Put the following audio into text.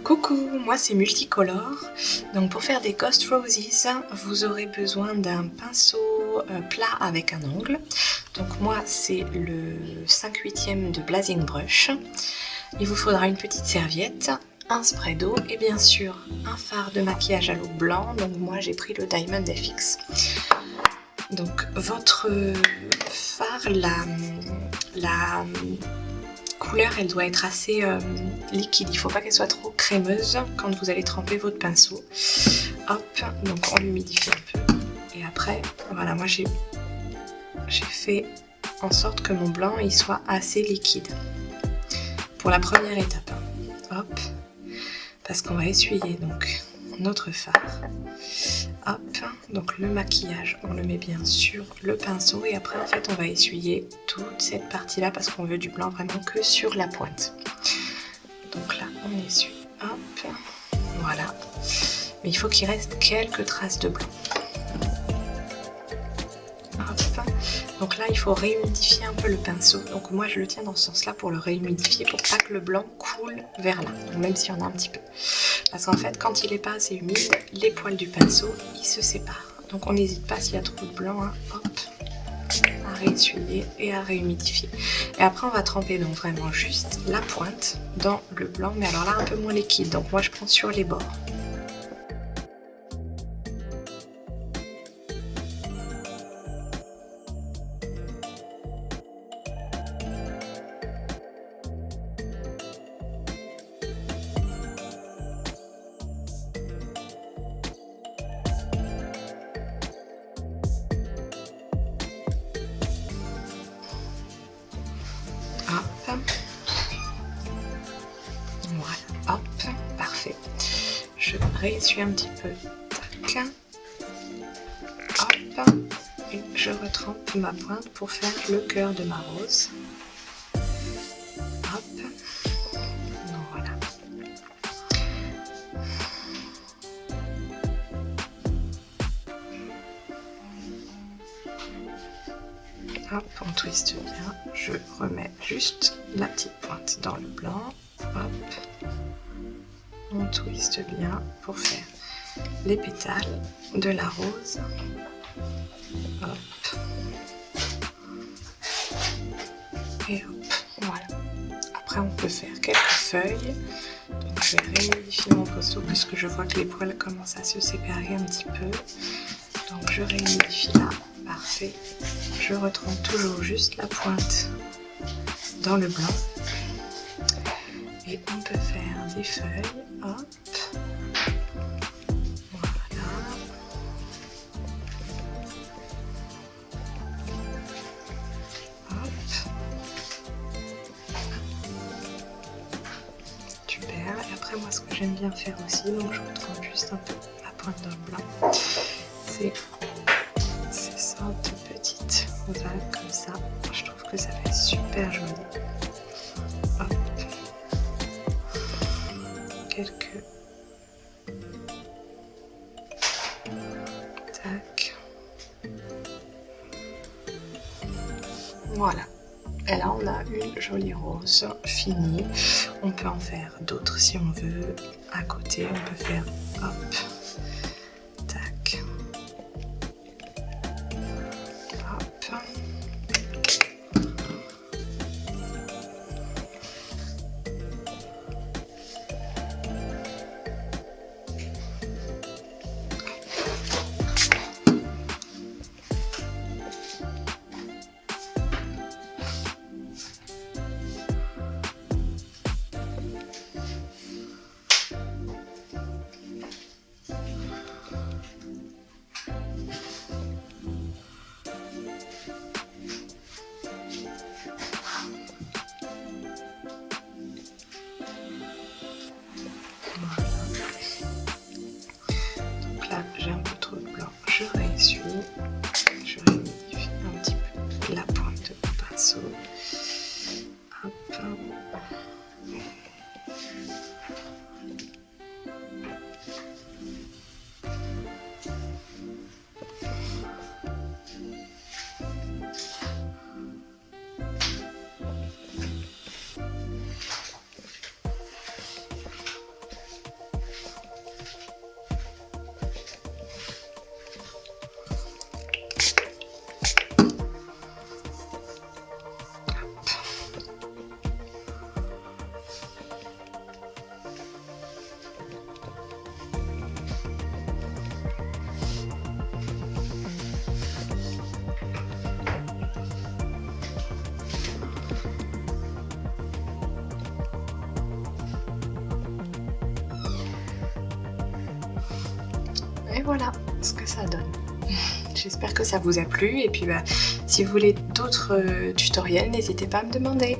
Coucou, moi c'est Multicolore. Donc pour faire des Ghost Roses, vous aurez besoin d'un pinceau plat avec un angle. Donc moi c'est le 5/8 de Blazing Brush. Il vous faudra une petite serviette, un spray d'eau et bien sûr un fard de maquillage à l'eau blanc. Donc moi j'ai pris le Diamond FX. Donc votre fard, la couleur elle doit être assez liquide, il ne faut pas qu'elle soit trop crémeuse quand vous allez tremper votre pinceau. Hop, donc on l'humidifie un peu et après voilà, moi j'ai fait en sorte que mon blanc il soit assez liquide pour la première étape. Hop, parce qu'on va essuyer donc notre fard. Hop, donc le maquillage on le met bien sur le pinceau et après en fait on va essuyer toute cette partie là parce qu'on veut du blanc vraiment que sur la pointe. Donc là on essuie, hop, voilà, mais il faut qu'il reste quelques traces de blanc. Hop. Donc là il faut réhumidifier un peu le pinceau, donc moi je le tiens dans ce sens là pour le réhumidifier pour pas que le blanc coule vers là, même s'il y en a un petit peu. Parce qu'en fait, quand il n'est pas assez humide, les poils du pinceau, ils se séparent. Donc on n'hésite pas s'il y a trop de blanc, hein, hop, à réessuyer et à réhumidifier. Et après, on va tremper donc vraiment juste la pointe dans le blanc, mais alors là, un peu moins liquide. Donc moi, je prends sur les bords. Hop. Voilà, hop, parfait. Je réessuie un petit peu, tac, hop, et je retrempe ma pointe pour faire le cœur de ma rose. Hop, voilà. Hop, on twiste bien, je remets juste la petite pointe dans le blanc, hop, on twiste bien pour faire les pétales de la rose, hop, et hop, voilà. Après on peut faire quelques feuilles, donc je vais réhumidifier mon pinceau puisque je vois que les poils commencent à se séparer un petit peu, donc je réhumidifie là, parfait. Je retrempe toujours juste la pointe dans le blanc et on peut faire des feuilles, hop, voilà, hop, super. Et après moi ce que j'aime bien faire aussi, donc je retrempe juste un peu la pointe dans le blanc, c'est ces sortes de petites ovales comme ça, je trouve que ça fait super joli. Hop. Quelques tac, voilà, et là on a une jolie rose finie. On peut en faire d'autres si on veut. À côté on peut faire hop, tac, hop, Et voilà ce que ça donne. J'espère que ça vous a plu et puis si vous voulez d'autres tutoriels, n'hésitez pas à me demander.